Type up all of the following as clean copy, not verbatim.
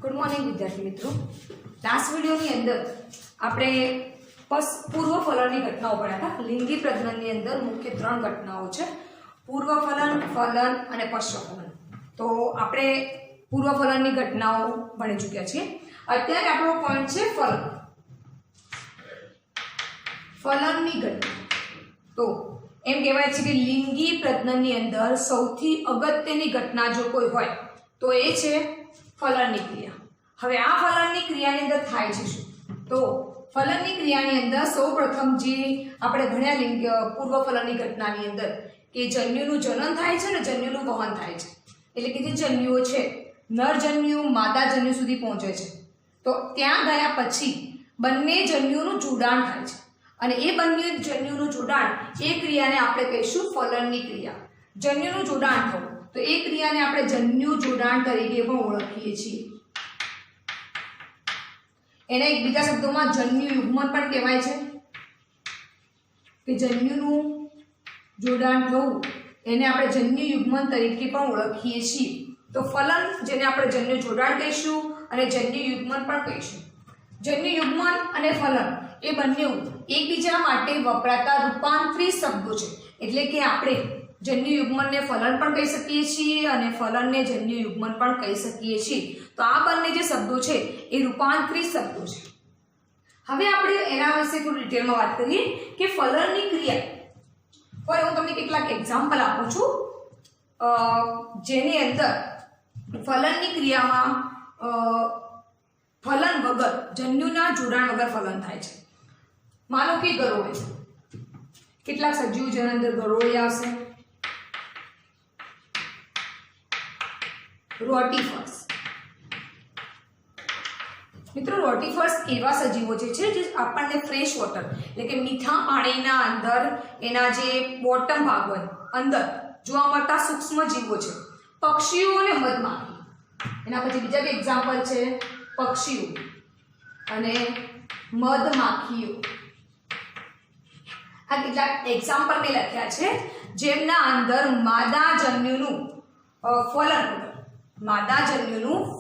Good morning विद्यार्थी मित्रों। Last वीडियोની અંદર આપણે પૂર્વ ફલનની ઘટનાઓ ભણ્યા હતા। લિંગી પ્રજનનની અંદર મુખ્ય ત્રણ ઘટનાઓ છે, પૂર્વ ફલન, ફલન અને પશ્ચ ફલન। તો આપણે પૂર્વ ફલનની ઘટનાઓ ભણી ચૂક્યા છીએ। અત્યારે આપણો પોઈન્ટ છે ફલન, ફલનની ઘટના। તો એમ કહેવાય છે કે લિંગી પ્રજનનની અંદર સૌથી અગત્યની ઘટના જો કોઈ હોય તો એ છે ફલનની ક્રિયા। હવે આ ફલનની ક્રિયાની અંદર થાય છે શું? તો ફલનની ક્રિયાની અંદર સૌપ્રથમ જે આપણે ભણ્યા લિંગ પૂર્વ ફલનની ઘટનાની અંદર કે જન્યુનું જનન થાય છે ને જન્યુનું વહન થાય છે, એટલે કે જે જન્યુઓ છે નર જન્યુ માદા જન્યુ સુધી પહોંચે છે। તો ત્યાં ગયા પછી બંને જન્યુનું જોડાણ થાય છે અને એ બંને જન્યુનું જોડાણ એ ક્રિયાને આપણે કહીશું ફલનની ક્રિયા। જન્યુનું જોડાણ થવું તો એ ક્રિયાને આપણે જન્યુ જોડાણ તરીકે પણ ઓળખીએ છીએ। એને એક બીજા શબ્દોમાં જન્યુ યુગ્મન પણ કહેવાય છે કે જન્યુનું જોડાણ થવું એને આપણે જન્યુ યુગ્મન તરીકે પણ ઓળખીએ છીએ। તો ફલન જેને આપણે જન્યુ જોડાણ કહીશું અને જન્યુ યુગ્મન પણ કહીશું। જન્યુ યુગ્મન અને ફલન એ બંને એકબીજા માટે વપરાતા રૂપાંતરિત શબ્દો છે, એટલે કે આપણે જન્યુ યુગ્મનને ફલન પણ કહી શકીએ છીએ અને ફલનને જન્યુ યુગ્મન પણ કહી શકીએ છીએ। તો આ બંને જે શબ્દો છે એ રૂપાંતરિત શબ્દો છે। હવે આપણે એના વિશે થોડી ડિટેલમાં વાત કરીએ કે ફલનની ક્રિયા પર હું તમને કેટલાક એક્ઝામ્પલ આપું છું જેની અંદર ફલનની ક્રિયામાં ફલન વગર જન્યુના જોડાણ વગર ફલન થાય છે। માનો કે ગરોળી, કેટલાક સજીવ જેના અંદર ગરોળી આવશે, રોટીફર્સ। મિત્રો રોટીફર્સ એવા સજીવો છે જે આપણને ફ્રેશ વોટર એટલે કે મીઠા પાણીના અંદર એના જે બોટમ ભાગ હોય અંદર જોવા મળતા સૂક્ષ્મ જીવો છે, પક્ષીઓ અને મધમાખી। એના પછી બીજા બે એક્ઝામ્પલ છે પક્ષીઓ અને મધમાખીઓ। આ કેટલાક એક્ઝામ્પલ મેં લખ્યા છે જેમના અંદર માદા જન્યુનું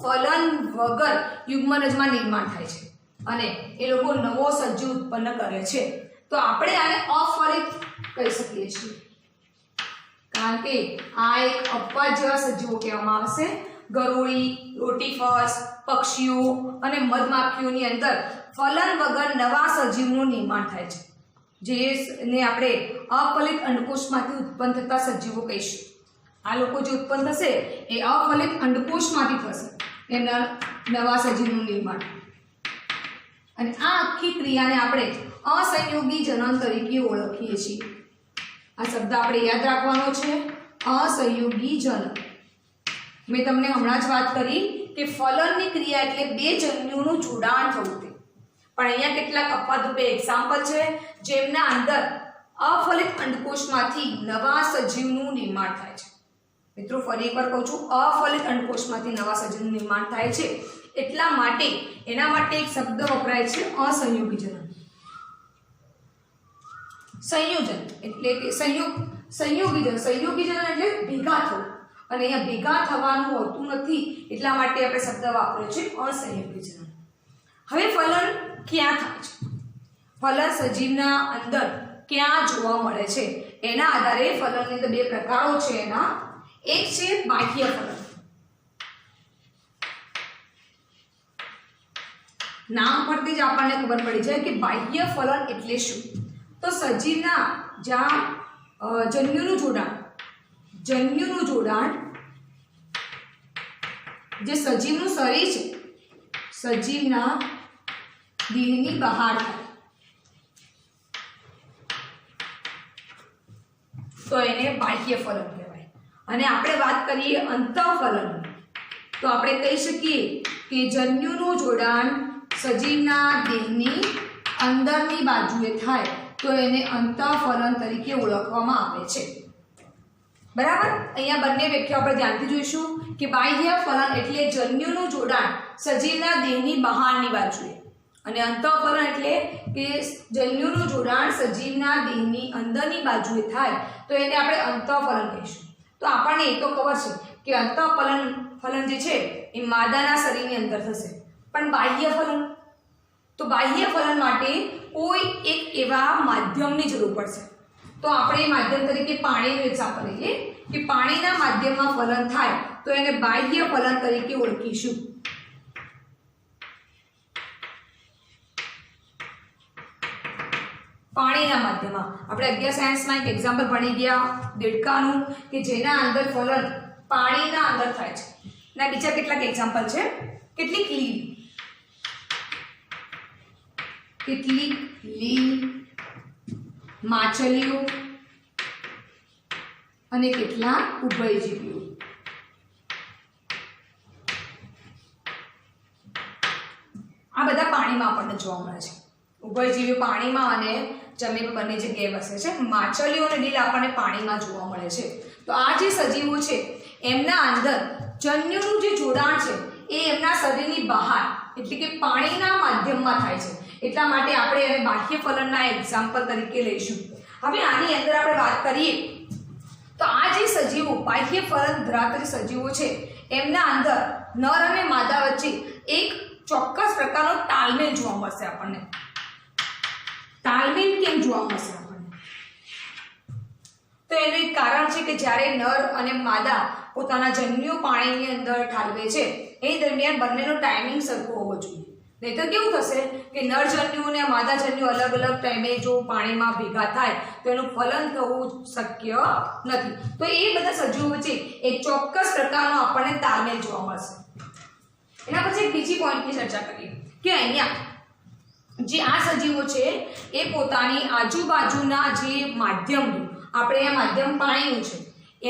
ફલન વગર યુગ્મનજમાં નિર્માણ થાય છે અને એ લોકો નવો સજીવ ઉત્પન્ન કરે છે। તો આપણે આને અફલિત કહી શકીએ છીએ કારણ કે આ એક અપવાદ જેવા સજીવો કહેવામાં આવશે। ગરોળી, રોટીફર્સ, પક્ષીઓ અને મધમાખીઓની અંદર ફલન વગર નવા સજીવનું નિર્માણ થાય છે, જેને આપણે અફલિત અંડકોષમાંથી ઉત્પન્ન થતા સજીવો કહીશું। આ લોકો જે ઉત્પન્ન થશે એ અફલિત અંડકોષમાંથી થશે, એમના નવા સજીવનું નિર્માણ। અને આ આખી ક્રિયાને આપણે અસંયોગી જનન તરીકે ઓળખીએ છીએ। આ શબ્દ આપણે યાદ રાખવાનો છે, અસંયોગી જનન। મેં તમને હમણાં જ વાત કરી કે ફલનની ક્રિયા એટલે બે જન્યુનું જોડાણ થવું તે, પણ અહીંયા કેટલાક અપવાદરૂપે એક્ઝામ્પલ છે જેમના અંદર અફલિત અંડકોષમાંથી નવા સજીવનું નિર્માણ થાય છે। મિત્રો ફરી એકવાર કહું છું, અફલિત અંડકોષમાંથી નવા સજીવનું નિર્માણ થાય છે એટલા માટે એના માટે એક શબ્દ વપરાય છે અસંયોગી જનન। સંયોજન એટલે કે સંયોગી જનન એટલે ભેગા થવું, અને અહીંયા ભેગા થવાનું હોતું નથી એટલા માટે આપણે શબ્દ વાપર્યો છે અસંયોગી જનન। હવે ફલન ક્યાં થાય છે, ફલન સજીવના અંદર ક્યાં જોવા મળે છે એના આધારે ફલનની અંદર બે પ્રકારો છે એના। એક છે બાહ્ય ફલન, નામ પરથી જ આપણને ખબર પડી જાય કે બાહ્ય ફલન એટલે શું। તો સજીવના જ્યાં જન્યુનું જોડાણ જે સજીવનું શરીર છે સજીવના દેહની બહાર થાય તો એને બાહ્ય ફલન કહેવાય। અને આપણે વાત કરીએ અંતઃફલન તો આપણે કહી શકીએ કે જન્યુનું જોડાણ સજીવના દેહની અંદરની બાજુએ થાય તો એને અંતઃફલન તરીકે ઓળખવામાં આવે છે। બરાબર, અહીંયા બંને વ્યાખ્યા આપણે ધ્યાનથી જોઈશું કે બાહ્ય ફલન એટલે જન્યુનું જોડાણ સજીવના દેહની બહારની બાજુએ અને અંતઃફલન એટલે કે જન્યુનું જોડાણ સજીવના દેહની અંદરની બાજુએ થાય તો એને આપણે અંતઃફલન કહીશું। તો આપણને એ તો ખબર છે કે અંતઃફલન જે છે એ માદાના શરીરની અંદર થશે, પણ બાહ્ય ફલન, તો બાહ્ય ફલન માટે કોઈ એક એવા માધ્યમની જરૂર પડશે. તો આપણે માધ્યમ તરીકે પાણીનું એક્ઝામ્પલ લઈએ કે પાણીના માધ્યમમાં ફલન થાય તો એને બાહ્ય ફલન તરીકે ઓળખીશું. પાણીના માધ્યમમાં આપણે 11 સાયન્સમાં એક એક્ઝામ્પલ ભણી ગયા દેડકાનું કે જેના અંદર ફલન પાણીના અંદર થાય છે. ના બીજા કેટલાક એક્ઝામ્પલ છે. કેટલીક લીલ, માછલીઓ અને કેટલાક ઉભયજીવીઓ. આ બધા પાણીમાં આપણને જોવા મળે છે. ઉભયજીવીઓ પાણીમાં અને જમીન બંને જગ્યાએ વસે છે. માછલીઓ અને લીલ આપણને પાણીમાં જોવા મળે છે. તો આ જે સજીવો છે એમના અંદર જન્યુનું જે જોડાણ છે એ એમના શરીરની બહાર એટલે કે પાણીના માધ્યમમાં થાય છે. એટલા માટે આપણે એને બાહ્ય ફલનના એક્ઝામ્પલ તરીકે લઈશું. હવે આની અંદર આપણે વાત કરીએ તો આ જે સજીવો બાહ્ય ફલન ધરાવતા સજીવો છે એમના અંદર નર અને માદા વચ્ચે એક ચોક્કસ પ્રકારનો તાલમેલ જોવા મળશે આપણને. તાલમેલ કેમ જોવા મળશે આપણને? તો એનું એક કારણ છે કે જ્યારે નર અને માદા પોતાના જન્યુ પાણીની અંદર ઠાલવે છે એ દરમિયાન બંનેનો ટાઈમિંગ સરખો હોવો જોઈએ. નહીં તો કેવું થશે કે નર જન્યુ અને માદા જન્યુ અલગ અલગ ટાઈમે જો પાણીમાં ભેગા થાય તો એનું ફલન થવું શક્ય નથી. તો એ બધા સજીવો વચ્ચે એક ચોક્કસ પ્રકારનો આપણને તાલમેલ જોવા મળશે. એના પછી એક બીજી પોઈન્ટની ચર્ચા કરીએ કે અહીંયા જે આ સજીવો છે એ પોતાની આજુબાજુના જે માધ્યમ, આપણે આ માધ્યમ પાણીનું છે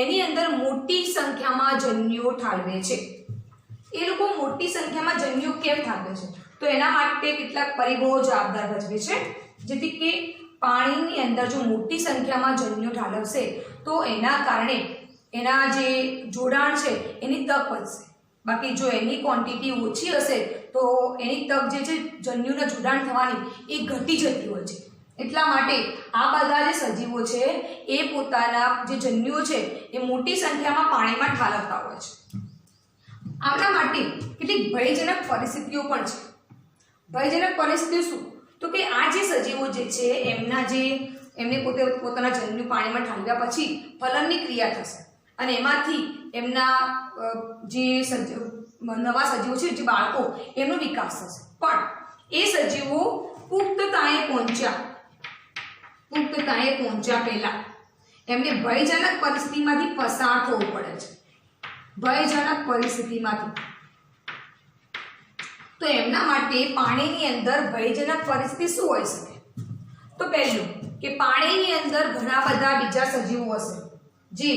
એની અંદર મોટી સંખ્યામાં જન્યુઓ ઠાલવે છે. એ લોકો મોટી સંખ્યામાં જન્યુઓ કેમ ઠાલવે છે? તો એના માટે કેટલાક પરિબળો જવાબદાર ભજવે છે, જેથી કે પાણીની અંદર જો મોટી સંખ્યામાં જન્યુઓ ઠાલવશે તો એના કારણે એના જે જોડાણ છે એની તક વધશે. બાકી જો એની ક્વોન્ટિટી ઓછી હશે તો એની તક જે છે જન્યુના જોડાણ થવાની એ ઘટી જતી હોય છે. એટલા માટે આ બધા જે સજીવો છે એ પોતાના જે જન્યુઓ છે એ મોટી સંખ્યામાં પાણીમાં ઠાલવતા હોય છે. આપણા માટે કેટલીક ભયજનક પરિસ્થિતિઓ પણ છે. ભયજનક પરિસ્થિતિઓ શું? તો કે આ જે સજીવો જે છે એમને પોતાના જન્યુ પાણીમાં ઠાલવ્યા પછી ફલનની ક્રિયા થશે અને એમાંથી એમના જે નવા સજીવો છે જે બાળકો એમનો વિકાસ થશે. પણ એ સજીવો પુખ્તતાએ પહોંચ્યા પહેલા એમને ભયજનક પરિસ્થિતિમાંથી પસાર થવું પડે છે. ભયજનક પરિસ્થિતિમાંથી તો એમના માટે પાણીની અંદર ભયજનક પરિસ્થિતિ શું હોઈ શકે? તો પહેલું કે પાણીની અંદર ઘણા બધા બીજા સજીવો હશે જે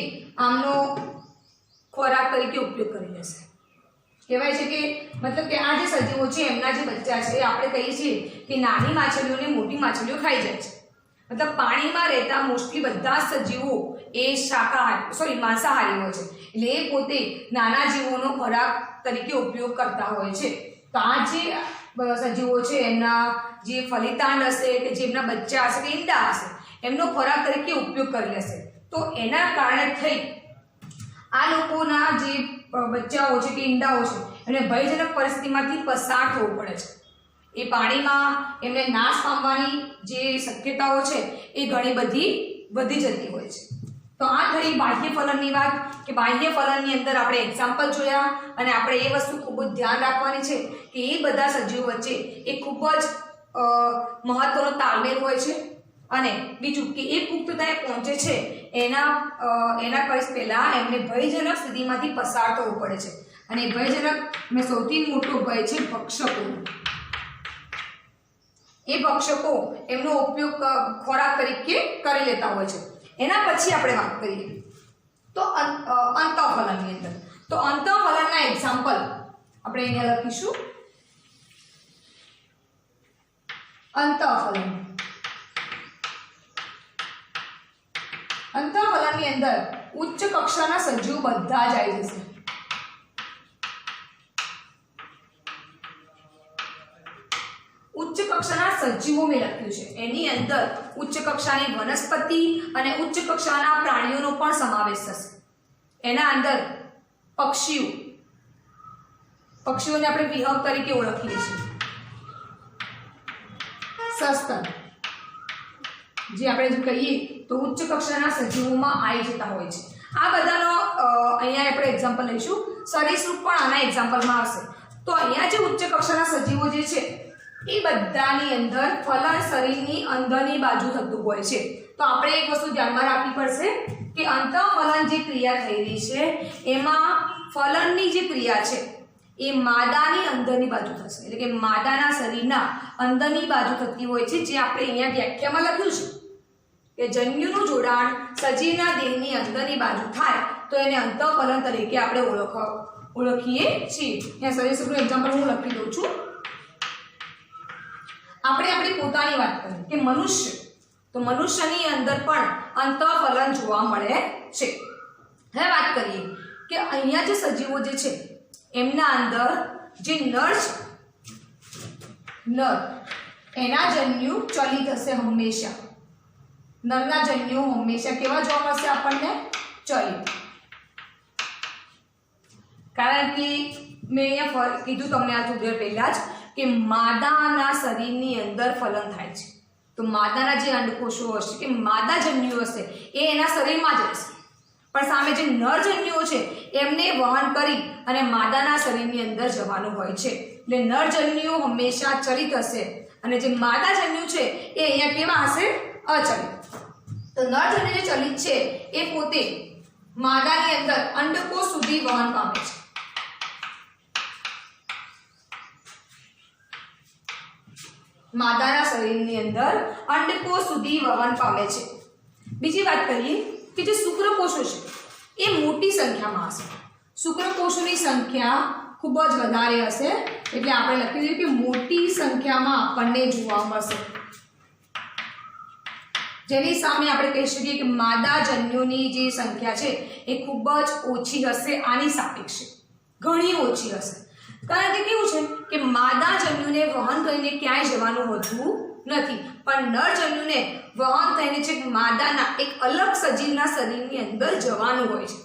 આમનો ખોરાક તરીકે ઉપયોગ કરી લેશે. કહેવાય છે કે મતલબ કે આ જે સજીવો છે એમના જે બચ્ચા છે આપણે કહીએ છીએ કે નાની માછલીઓને મોટી માછલીઓ ખાઈ જાય છે. મતલબ પાણીમાં રહેતા મોસ્ટલી બધા સજીવો એ માંસાહારી હોય છે. એટલે એ પોતે નાના જીવોનો ખોરાક તરીકે ઉપયોગ કરતા હોય છે. તો આ જે સજીવો છે એમના જે ફલિતાંડ હશે કે જે એમના બચ્ચા હશે કે ઈંડા હશે એમનો ખોરાક તરીકે ઉપયોગ કરી લેશે. તો એના કારણે થઈ આ લોકોના જે બચ્ચાઓ છે કે ઈંડાઓ છે એમને ભયજનક પરિસ્થિતિમાંથી પસાર થવું પડે છે. એ પાણીમાં એમને નાશ પામવાની જે શક્યતાઓ છે એ ઘણી બધી વધી જતી હોય છે. તો આ થઈ બાહ્ય ફલનની વાત કે બાહ્ય ફલનની અંદર આપણે એક્ઝામ્પલ જોયા અને આપણે એ વસ્તુ ખૂબ જ ધ્યાન રાખવાની છે કે એ બધા સજીવો વચ્ચે એ ખૂબ જ મહત્વનો તાલમેલ હોય છે. અને બીજું કે એ પુખ્તતાએ પહોંચે છે એના પહેલાં એમને ભયજનક સ્થિતિમાંથી પસાર થવું પડે છે. અને ભયજનક મેં સૌથી મોટો ભય છે ભક્ષકોનો. એ ભક્ષકો એમનો ઉપયોગ ખોરાક તરીકે કરી લેતા હોય છે. એના પછી આપણે વાત કરીએ તો અંતઃફલનની અંદર. તો અંતઃફલનના એક્ઝામ્પલ આપણે અહીંયા લખીશું. અંતઃફલનની અંદર ઉચ્ચ કક્ષાના સજીવો બધા જ આવી જશે. ઉચ્ચ કક્ષાના સજીવો મેં લખ્યું છે. એની અંદર ઉચ્ચ કક્ષાની વનસ્પતિ અને ઉચ્ચ કક્ષાના પ્રાણીઓનો પણ સમાવેશ થશે. એના અંદર પક્ષીઓને આપણે વિહંગ તરીકે ઓળખીએ છીએ. સસ્તન, જે આપણે જો કહીએ તો ઉચ્ચ કક્ષાના સજીવોમાં આવી જતા હોય છે. આ બધાનો અહીંયા આપણે એક્ઝામ્પલ લઈશું. સરીસૃપ પણ આના એક્ઝામ્પલમાં આવશે. તો અહીંયા જે ઉચ્ચ કક્ષાના સજીવો જે છે એ બધાની અંદર ફલન શરીરની અંદરની બાજુ થતું હોય છે. તો આપણે એક વસ્તુ ધ્યાનમાં રાખવી પડશે કે અંતઃફલન જે ક્રિયા થઈ રહી છે એમાં ફલનની જે ક્રિયા છે એ માદાની અંદરની બાજુ થશે, એટલે કે માદાના શરીરના અંદરની બાજુ થતી હોય છે. જે આપણે અહીંયા વ્યાખ્યામાં લખ્યું છે કે જન્યુનું જોડાણ સજીવના દેહની અંદરની બાજુ થાય તો એને અંતઃફલન તરીકે આપણે ઓળખીએ છીએ. અહીંયા સરીસૃપનું એક્ઝામ્પલ હું લખી દઉં છું. આપણે આપણી પોતાની વાત કરીએ કે મનુષ્ય, તો મનુષ્યની અંદર પણ અંતઃફલન જોવા મળે છે. હવે વાત કરીએ કે અહીંયા જે સજીવો જે છે એમના અંદર જે નર છે, નર એના જન્યુ ચલિત હશે હંમેશા. નરના જન્યુ હંમેશા કેવા જોવા મળશે આપણને? ચલિત. કારણ કે મેં અહીંયા કીધું તમને આ થોડી વાર પહેલા જ કે માદાના શરીરની અંદર ફલન થાય છે. તો માદાના જે અંડકોષો હશે કે માદા જન્યુઓ હશે એ એના શરીરમાં જ રહેશે, પણ સામે જે નરજન્યુઓ છે એમને વહન કરી અને માદાના શરીરની અંદર જવાનું હોય છે. એટલે નરજન્યુઓ હંમેશા ચલિત હશે અને જે માદા જન્યુ છે એ અહીંયા કેવા હશે? અચલિત. તો નરજન્યુ જે ચલિત છે એ પોતે માદાની અંદર અંડકોષ સુધી વહન પામે છે. માદાના શરીરની અંદર અંડકોષ સુધી વહન પામે છે. બીજી વાત કરીએ કે જે શુક્રકોષો છે એ મોટી સંખ્યામાં હશે. શુક્રકોષોની સંખ્યા ખૂબ જ વધારે હશે, એટલે આપણે લખી દઈએ કે મોટી સંખ્યામાં આપણને જોવા મળશે. જેની સામે આપણે કહી શકીએ કે માદા જન્યુની જે સંખ્યા છે એ ખૂબ જ ઓછી હશે. આની સાપેક્ષે ઘણી ઓછી હશે. કારણ કે કેવું છે કે માદા જન્યુને વહન કરીને ક્યાંય જવાનું હોતું નથી, પણ નર જન્યુને વહન થઈને છે માદાના એક અલગ સજીવના શરીરની અંદર જવાનું હોય છે.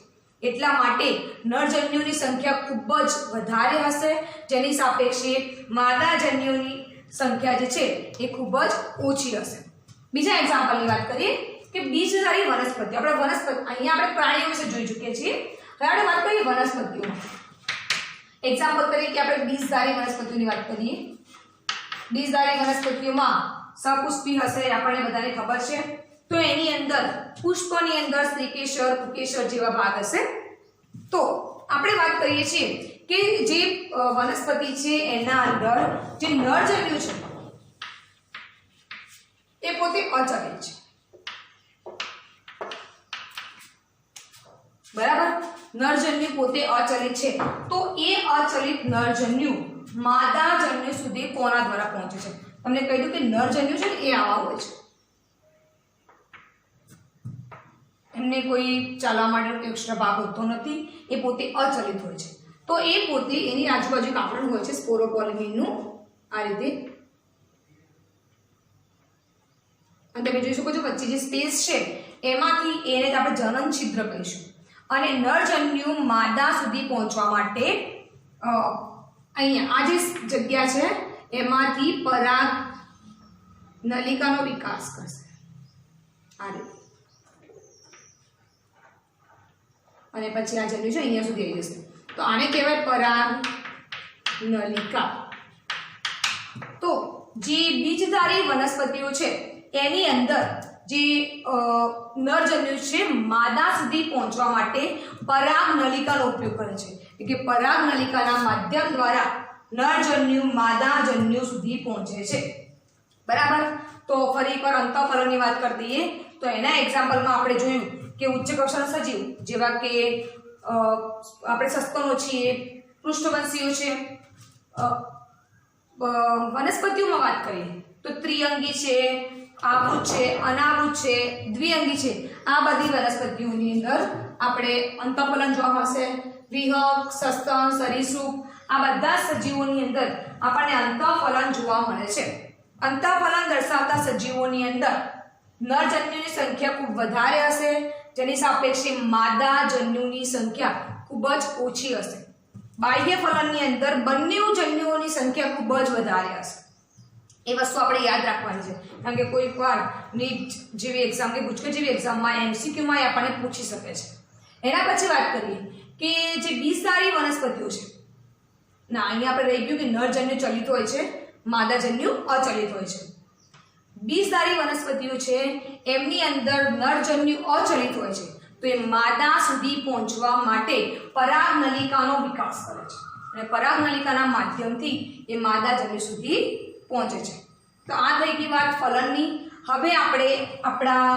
એટલા માટે નર જન્યુની સંખ્યા ખૂબ જ વધારે હશે, જેની સાપેક્ષે માદા જન્યુની સંખ્યા જે છે એ ખૂબ જ ઓછી હશે. બીજા એક્ઝામ્પલની વાત કરીએ કે બીજધારી વનસ્પતિઓ. આપણે વનસ્પતિ અહીંયા આપણે પ્રાણીઓ વિશે જોઈ ચૂક્યા છીએ. હવે આપણે વાત કરીએ વનસ્પતિઓમાં. એક્ઝામ્પલ તરીકે આપણે બીજધારી વનસ્પતિઓની વાત કરીએ. બીજધારી વનસ્પતિઓમાં સપુષ્પી હશે, આપણને બધાને ખબર છે. તો એની અંદર પુષ્પની અંદર સ્ત્રીકેસર, પુંકેસર જેવા ભાગ હશે. તો આપણે વાત કરીએ છીએ કે જે વનસ્પતિ છે એના અંદર જે નરજન્યુ છે એ પોતે અચલિત છે. બરાબર? નરજન્યુ પોતે અચલિત છે. તો એ અચલિત નરજન્યુ માદા જન્યુ સુધી કોના દ્વારા પહોંચે છે? તમને કહી દઉં કે નરજન્યુ છે ને એ આવા હોય છે. એમને કોઈ ચાલવા માટે એક્સ્ટ્રા ભાગ હોતો નથી, એ પોતે અચલિત હોય છે. તો એ પોતે એની આજુબાજુ એક આવરણ હોય છે સ્પોરોપોલિનનું, આ રીતે. અને તમે જોઈ શકો છો વચ્ચે જે સ્પેસ છે એમાંથી એને આપણે જનન છિદ્ર કહીશું. અને નરજન્યુ માદા સુધી પહોંચવા માટે અહીંયા આ જે જગ્યા છે એમાંથી પરાગ નલિકાનો વિકાસ કરશે, આ રીતે. અને પછી આ જન્યુ છે અહીંયા સુધી આવી જશે. તો આને કહેવાય પરાગ નલિકા. તો જે બીજધારી વનસ્પતિઓ છે એની અંદર જે નરજન્યુ છે માદા સુધી પહોંચવા માટે પરાગ નલિકાનો ઉપયોગ કરે છે. એટલે કે પરાગ નલિકાના માધ્યમ દ્વારા નરજન્યુ માદા જન્યુ સુધી પહોંચે છે. બરાબર? તો ફરી એકવાર અંતઃફલનની વાત કરી દઈએ તો એના એક્ઝામ્પલમાં આપણે જોયું કે ઉચ્ચ કક્ષાના સજીવ જેવા કે આપણે સસ્તનો છીએ, પૃષ્ઠવંશીઓ છે. વનસ્પતિઓમાં વાત કરીએ તો ત્રિઅંગી છે, આવૃત છે, અનાવૃત છે, દ્વિઅંગી છે. આ બધી વનસ્પતિઓની અંદર આપણે અંતઃફલન જોવા મળશે. વિહંગ, સસ્તન, સરીસૃપ આ બધા સજીવોની અંદર આપણને અંતઃફલન જોવા મળે છે. અંતઃફલન દર્શાવતા સજીવોની અંદર નરજન્યુની સંખ્યા ખૂબ વધારે હશે, જેની સાપેક્ષે માદા જન્યુની સંખ્યા ખૂબ જ ઓછી હશે. બાહ્ય ફલનની અંદર બંને જન્યુઓની સંખ્યા ખૂબ જ વધારે હશે. એ વસ્તુ આપણે યાદ રાખવાની છે, કારણ કે કોઈક વાર નીટ જેવી એક્ઝામ કે ગુજકેટ જેવી એક્ઝામમાં એમસીક્યુમાં આપણને પૂછી શકે છે. એના પછી વાત કરીએ કે જે બીજધારી વનસ્પતિઓ છે, ના અહીંયા આપણે રહી ગયું કે નરજન્યુ ચલિત હોય છે, માદાજન્યુ અચલિત હોય છે. બીજધારી વનસ્પતિઓ છે એમની અંદર નરજન્યુ અચલિત હોય છે, તો એ માદા સુધી પહોંચવા માટે પરાગનલિકાનો વિકાસ કરે છે અને પરાગનલિકાના માધ્યમથી એ માદાજન્યુ સુધી પહોંચે છે. તો આ થઈ ગઈ વાત ફલનની. હવે આપણે આપણા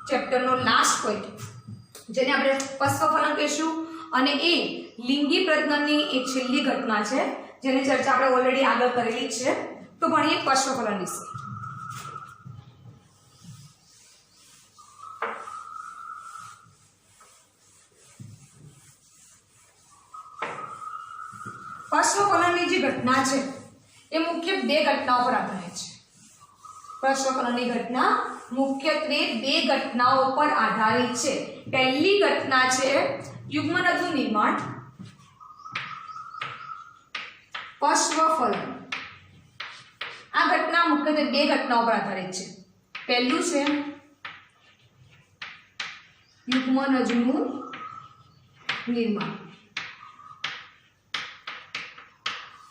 ચેપ્ટરનો લાસ્ટ પોઈન્ટ જેને આપણે પશ્વફલન કહીશું, અને એ લિંગી પ્રજનનની એક છેલ્લી ઘટના છે જેની ચર્ચા આપણે ઓલરેડી આગળ કરેલી જ છે. તો ભણીએ પશ્વફલન વિશે. પશ્વફલનની જે ઘટના છે એ મુખ્ય બે ઘટનાઓ પર આધારિત છે. પશ્વફલનની ઘટના મુખ્યત્વે બે ઘટનાઓ પર આધારિત છે. પહેલી ઘટના છે યુગ્મનદનું નિર્માણ. પશ્વફલન આ ઘટના મુખ્યત્વે બે ઘટનાઓ પર આધારિત છે. પહેલું છે યુગ્મનદનું નિર્માણ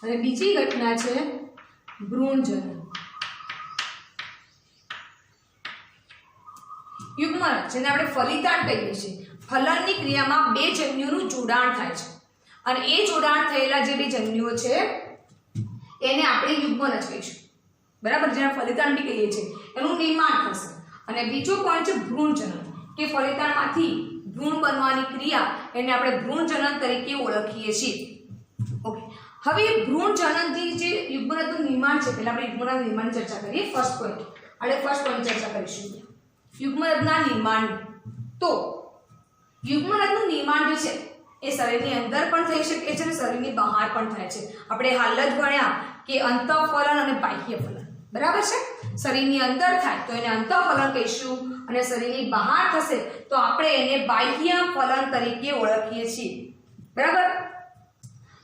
અને બીજી ઘટના છે ભ્રૂણજનન. યુગ્મનદ જેને આપણે ફલિતાંડ કહીએ છીએ, ફલનની ક્રિયામાં બે જન્યુનું જોડાણ થાય છે અને એ જોડાણ થયેલા જે બે જન્યુઓ છે એને આપણે યુગ્મનદ કહીશું. બરાબર, જેને ફલિતાંડ બી કહીએ છીએ, એનું નિર્માણ થશે. અને બીજો પોઈન્ટ છે ભ્રૂણજનન, કે ફલિતાંડમાંથી ભ્રૂણ બનવાની ક્રિયા એને આપણે ભ્રૂણજનન તરીકે ઓળખીએ છીએ. ઓકે, હવે ભ્રૂણજનનથી જે યુગ્મનદનું નિર્માણ છે, પહેલા આપણે યુગ્મનદના નિર્માણની ચર્ચા કરીએ. ફર્સ્ટ પોઈન્ટ આપણે ફર્સ્ટ પોઈન્ટ ચર્ચા કરીશું યુગ્મનદના નિર્માણ. તો યુગ્મનદનું નિર્માણ જે છે એ શરીરની અંદર પણ થઈ શકે છે અને શરીરની બહાર પણ થાય છે. આપણે હાલ જ ભણ્યા કે અંતઃફલન અને બાહ્ય ફલન. બરાબર છે, શરીરની અંદર થાય તો એને અંતઃફલન કહીશું અને શરીરની બહાર થશે તો આપણે એને બાહ્ય ફલન તરીકે ઓળખીએ છીએ. બરાબર,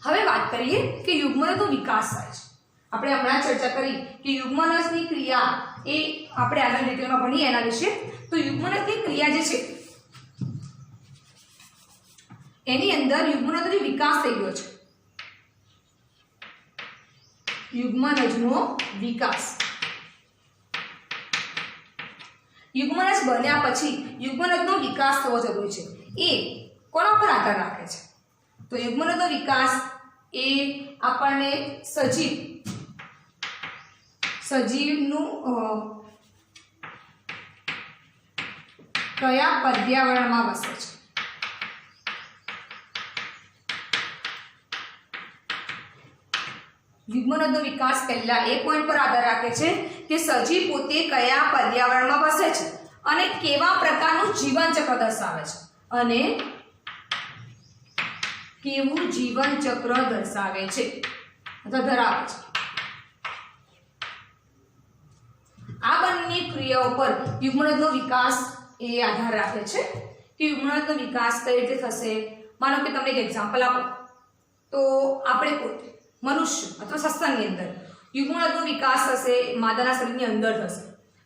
હવે વાત કરીએ કે યુગ્મનદનો વિકાસ થાય છે. આપણે હમણાં ચર્ચા કરી કે યુગ્મનદની ક્રિયા એ આપણે આગળ ડિટેલમાં ભણીએ એના વિશે. તો યુગ્મનદની ક્રિયા જે છે એની અંદર યુગ્મનદનો વિકાસ થઈ ગયો છે. યુગ્મનદનો વિકાસ, યુગ્મનદ બન્યા પછી યુગ્મનદનો વિકાસ થવો જરૂરી છે. એ કોના પર આધાર રાખે છે? તો યુગ્મનદનો વિકાસ એ આપણને સજીવનું કયા પર્યાવરણમાં વસે છે. યુગ્મનદનો વિકાસ પહેલા એ પોઈન્ટ પર આધાર રાખે છે કે સજીવ પોતે કયા પર્યાવરણમાં વસે છે અને કેવા પ્રકારનું જીવન ચક્ર દર્શાવે છે અને કેવું જીવન ચક્ર દર્શાવે છે અથવા ધરાવે છે. આ બંને ક્રિયાઓ પર યુગ્મનદનો વિકાસ એ આધાર રાખે છે કે યુગ્મનદનો વિકાસ કઈ રીતે થશે. માનો કે તમને એક એક્ઝામ્પલ આપો તો આપણે પોતે મનુષ્ય અથવા સસ્તનની અંદર યુગ્મનદનો વિકાસ થશે, માદાના શરીરની અંદર થશે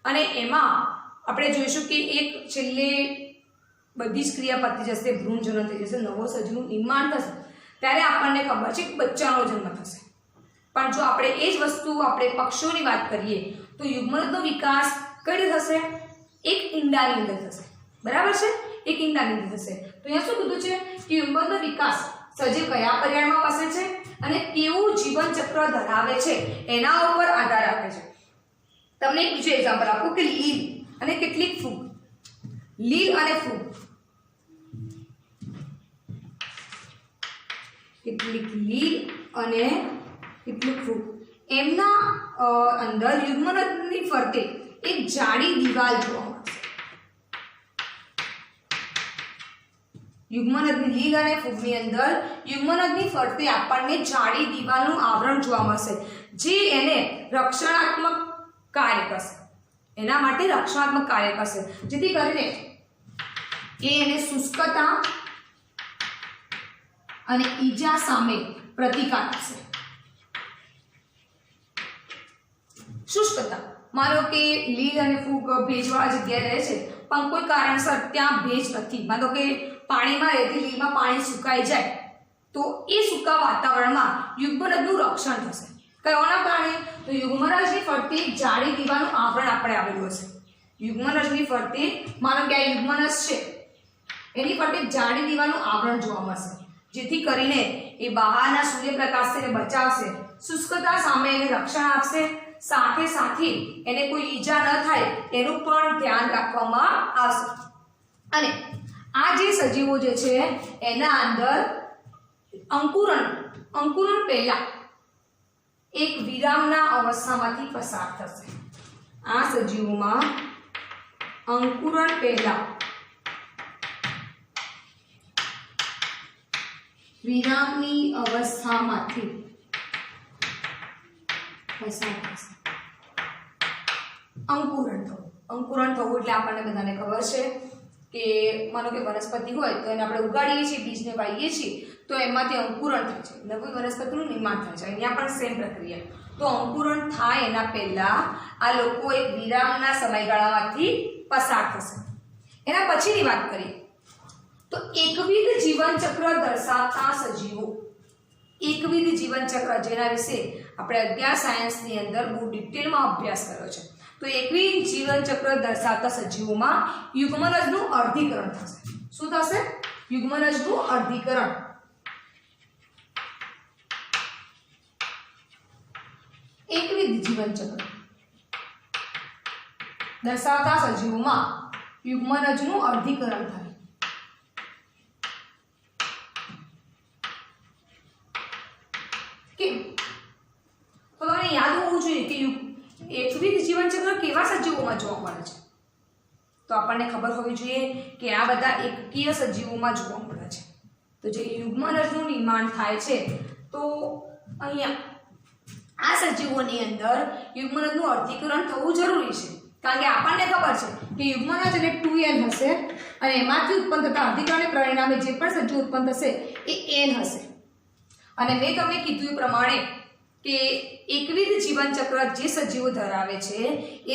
અને એમાં આપણે જોઈશું કે એક છેલ્લે બધી જ ક્રિયા પતી જશે, ભ્રૂણજનન થઈ જશે, નવો સજીવનું નિર્માણ થશે, ત્યારે આપણને ખબર છે કે બચ્ચાનો જન્મ થશે. પણ જો આપણે એ જ વસ્તુ આપણે પક્ષીઓની વાત કરીએ તો યુગ્મનદનો વિકાસ કઈ રીતે થશે? એક ઈંડાની અંદર થશે. બરાબર છે, એક ઈંડાની અંદર થશે. તો અહીંયા શું કીધું છે કે યુગ્મનદનો વિકાસ સજીવ કયા પર્યાવરણમાં વસે છે અને કેવું જીવન ચક્ર ધરાવે છે એના ઉપર આધાર રાખે છે. તમને એક બીજું એક્ઝામ્પલ આપું કે લીલ અને કેટલીક ફૂગ. લીલ અને ફૂગ, કેટલીક લીલ અને કેટલીક ફૂગ, એમના અંદર યુગ્મનદની ફરતે એક જાડી દિવાલ જોવા મળશે. યુગ્મનદની લીલ અને ફૂગની અંદર યુગ્મનદની ફરતે આપણને જાડી દિવાલનું આવરણ જોવા મળશે જે એને રક્ષણાત્મક કાર્ય કરશે. એના માટે રક્ષણાત્મક કાર્ય કરશે જેથી કરીને એ એને શુષ્કતા અને ઈજા સામે પ્રતિકાર આપશે. શુષ્કતા, માનો કે લીલ અને ફૂગ ભેજવાળા જગ્યાએ રહે છે પણ કોઈ કારણસર ત્યાં ભેજ નથી, માનો કે પાણીમાં રહેતી લીલમાં પાણી સુકાઈ જાય તો એ સૂકા વાતાવરણમાં યુગ્મનજનું રક્ષણ થશે. કયોના કારણે? તો યુગ્મનજની ફરતે જાડી દીવાનું આવરણ આપણે આવેલું હશે. યુગ્મનજની ફરતે માનો કે આ યુગ્મનજ છે, એની ફરતે જાડી દીવાનું આવરણ જોવા મળશે, જેથી કરીને એ બહારના સૂર્યપ્રકાશને બચાવશે, શુષ્કતા સામે એને રક્ષણ આપશે, સાથે સાથે એને કોઈ ઈજા ન થાય એનું પણ ધ્યાન રાખવામાં આવશે. અને આ જે સજીવો જે છે એના અંદર અંકુરણ પહેલા એક વિરામના અવસ્થામાંથી પસાર થશે. આ સજીવોમાં અંકુરણ પહેલા વિરામની અવસ્થામાંથી પસાર થશે. અંકુરણ થવું એટલે આપણને બધાને ખબર છે કે માનો કે વનસ્પતિ હોય તો એને આપણે ઉગાડીએ છીએ, બીજને વાવીએ છીએ તો એમાંથી અંકુરણ થાય છે, નવી વનસ્પતિનું નિર્માણ થાય છે. અહીંયા પણ સેમ પ્રક્રિયા. તો અંકુરણ થાય એના પહેલા આ લોકો એક વિરામના સમયગાળામાંથી પસાર થશે. એના પછીની વાત કરીએ તો એકવિધ જીવનચક્ર દર્શાવતા સજીવો. એકવિધ જીવનચક્ર જેના વિશે આપણે અગિયાર સાયન્સની અંદર બહુ ડિટેલમાં અભ્યાસ કર્યો છે. તો એકવિધ જીવનચક્ર દર્શાવતા સજીવોમાં યુગ્મનજનું અર્ધીકરણ થશે. શું થશે? યુગ્મનજનું અર્ધીકરણ. એકવિધ જીવનચક્ર દર્શાવતા સજીવોમાં યુગ્મનજનું અર્ધીકરણ થાય. કેમ? તો તમને યાદ હોવું જોઈએ કે એકવિધ જીવનચક્ર કેવા સજીવોમાં જોવા મળે છે. તો આપણને ખબર હોવી જોઈએ કે આ બધા એકકીય સજીવોમાં જોવા મળે છે. તો જે યુગ્મનજનું નિર્માણ થાય છે તો અહીંયા આ સજીવોની અંદર યુગ્મનજનું અર્ધીકરણ થવું જરૂરી છે, કારણ કે આપણને ખબર છે કે યુગ્મનજ એટલે 2n હશે અને એમાંથી ઉત્પન્ન થતા અર્ધીકરણને પરિણામે જે પણ સજીવ ઉત્પન્ન થશે એ n હશે. અને મેં તમને કીધું એ પ્રમાણે કે એકવિધ જીવનચક્ર જે સજીવો ધરાવે છે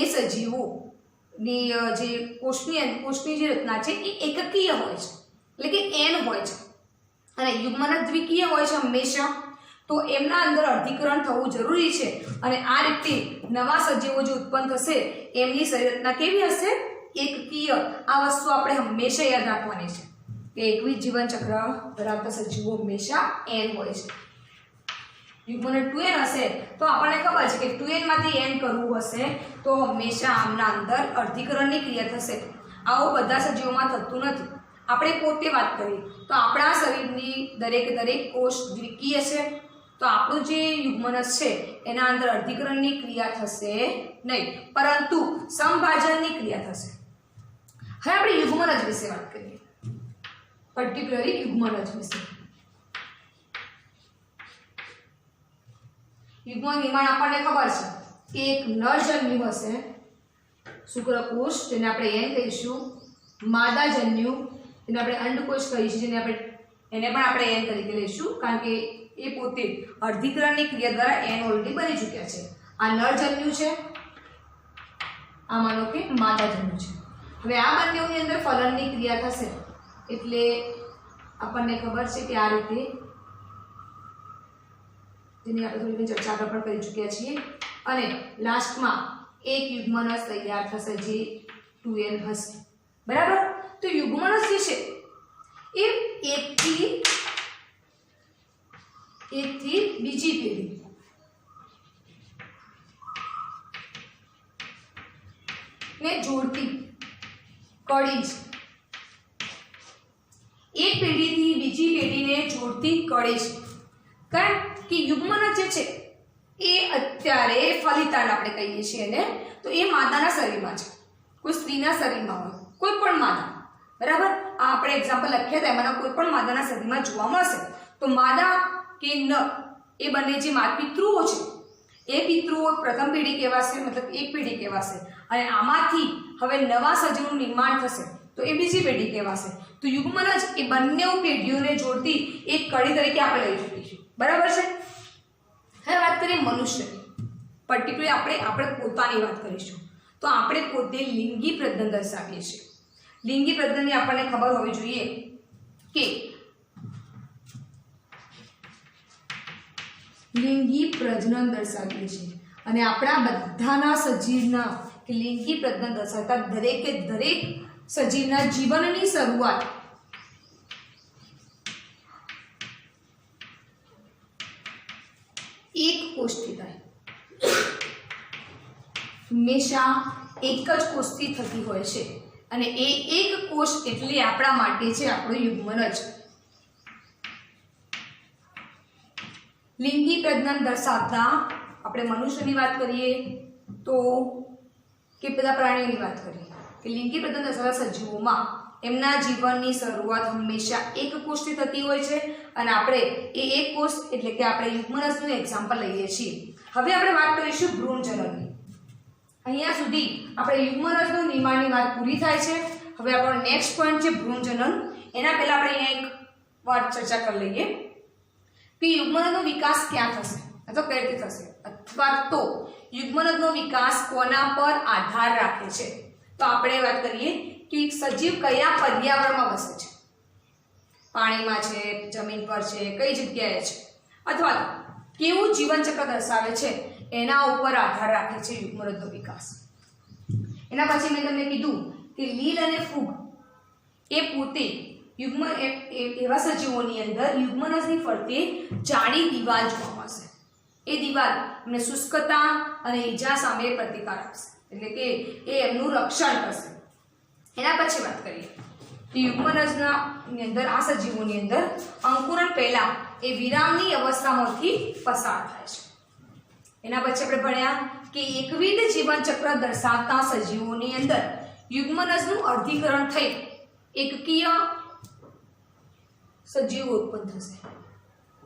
એ સજીવોની જે કોષની જે રચના છે એ એકકીય હોય છે, એટલે કે n હોય છે, અને યુગ્મનજ દ્વિકીય હોય છે હંમેશા. તો એમના અંદર અર્ધીકરણ થવું જરૂરી છે અને આ રીતે નવા સજીવો જે ઉત્પન્ન થશે એમની શરીર રચના કેવી હશે? એકકીય. આ વસ્તુ આપણે હંમેશા યાદ રાખવાની છે કે એકવિધ જીવનચક્ર ધરાવતા સજીવો હંમેશા n હોય છે. યુગ્મનજ 2n હશે તો આપણને ખબર છે કે 2n માંથી n કરવું હશે તો હંમેશા આમના અંદર અર્ધીકરણની ક્રિયા થશે. આવું બધા સજીવોમાં થતું નથી. આપણે પોતે વાત કરીએ તો આપણા શરીરની દરેક કોષ દ્વિકીય છે, તો આપણું જે યુગ્મનજ છે એના અંદર અર્ધીકરણની ક્રિયા થશે નહીં, પરંતુ સમભાજનની ક્રિયા થશે. હવે આપણે યુગ્મનજ વિશે વાત કરીએ, પર્ટિક્યુલરલી યુગ્મનજ વિશે. યુગ્મ નિર્માણ આપણને ખબર છે કે એક નરજન્યુ હશે, શુક્રકોષ જેને આપણે n કહીશું, માદાજન્યુ જેને આપણે અંડકોષ કહીશું, જેને આપણે એને પણ આપણે n તરીકે લઈશું કારણ કે એ પોતે અર્ધીકરણની ક્રિયા દ્વારા n ઓલરેડી બની ચૂક્યા છે. આ નરજન્યુ છે, આ માનો કે માદાજન્યુ છે. હવે આ બંનેની અંદર ફલનની ક્રિયા થશે એટલે આપણને ખબર છે કે આ રીતે જેની આપણે થોડી ચર્ચા આગળ પણ કરી ચૂક્યા છીએ. અને લાસ્ટમાં એક યુગ્મનજ તૈયાર થશે જે 2n હશે. બરાબર? તો યુગ્મનજ જે છે એ એકથી બીજી પેઢી ને જોડતી કડી છે. એક પેઢીથી બીજી પેઢીને જોડતી કડી છે. કારણ કે યુગ્મનજ જે છે એ અત્યારે ફલિતાંડ આપણે કહીએ છીએ એને, તો એ માદાના શરીરમાં છે, કોઈ સ્ત્રીના શરીરમાં હોય, કોઈ પણ માદા. બરાબર? આ આપણે એક્ઝામ્પલ લખ્યા હતા એમાંના કોઈ પણ માદાના શરીરમાં જોવા મળશે. તો માદા કે નર એ બંને જે પિતૃઓ છે એ પિતૃઓ પ્રથમ પેઢી કહેવાશે, મતલબ એક પેઢી કહેવાશે. અને આમાંથી હવે નવા સજીવનું નિર્માણ થશે તો એ બીજી પેઢી કહેવાશે। તો યુગ્મનજ એ બંને પેઢીઓને જોડતી એક કડી તરીકે આપણે લઈ શકીશું, બરાબર છે। હવે વાત કરીએ મનુષ્યની, પર્ટિક્યુલર આપણે પોતાની વાત કરીશું। તો આપણે પોતે લિંગી પ્રજનન દર્શાવીએ છીએ। લિંગી પ્રજનનની આપણને ખબર હોવી જોઈએ કે લિંગી પ્રજનન દર્શાવીએ છીએ અને આપણા બધાના સજીવના કે લિંગી પ્રજનન દર્શાવતા દરેકે દરેક સજીવના જીવનની શરૂઆત એક કોષથી થાય। હંમેશા એક જ કોષથી થતી હોય છે અને એ એક કોષ એટલે આપણા માટે છે આપણું યુગ્મનજ। લિંગી પ્રજનન દર્શાવતા આપણે મનુષ્યની વાત કરીએ તો કે બધા પ્રાણીઓની વાત કરીએ કે લિંગી પ્રજનન દર્શાવતા સજીવોમાં એમના જીવનની શરૂઆત હંમેશા એક કોષથી થતી હોય છે અને આપણે એ એક કોષ એટલે કે આપણે યુગ્મનજનું એક્ઝામ્પલ લઈએ છીએ। હવે આપણે વાત કરીશું ભ્રૂણજનનની। અહીંયા સુધી આપણે યુગ્મનજનું નિર્માણની વાત પૂરી થાય છે। હવે આપણો નેક્સ્ટ પોઈન્ટ છે ભ્રૂણજનન। એના પહેલા આપણે અહીંયા એક વાત ચર્ચા કરી લઈએ કે યુગ્મનજનો વિકાસ ક્યાં થશે અથવા કઈ રીતે થશે અથવા તો યુગ્મનજનો વિકાસ કોના પર આધાર રાખે છે। તો આપણે વાત કરીએ કે સજીવ કયા પર્યાવરણમાં વસે છે, પાણીમાં છે, જમીન પર છે, કઈ જગ્યાએ છે અથવા કેવું જીવનચક્ર દર્શાવે છે એના ઉપર આધાર રાખે છે યુગ્મનજનો વિકાસ। એના પછી મેં તમને કીધું કે લીલ અને ફૂગ એ પોતે એવા સજીવોની અંદર યુગ્મનજની ફરતે જાડી દિવાલ જોવા મળશે। એ દિવાલ એમને શુષ્કતા અને ઈજા સામે પ્રતિકાર આપશે, એટલે કે એ એમનું રક્ષણ કરશે। એના પછી વાત કરીએ કે યુગ્મનજના અંદર આ સજીવોની અંદર અંકુરણ પહેલા એ વિરામની અવસ્થામાંથી પસાર થાય છે। એના પછી આપણે ભણ્યા કે એકવિધ જીવનચક્ર દર્શાવતા સજીવોની અંદર યુગ્મનજનું અર્ધીકરણ થઈ એકકીય સજીવો ઉત્પન્ન થશે,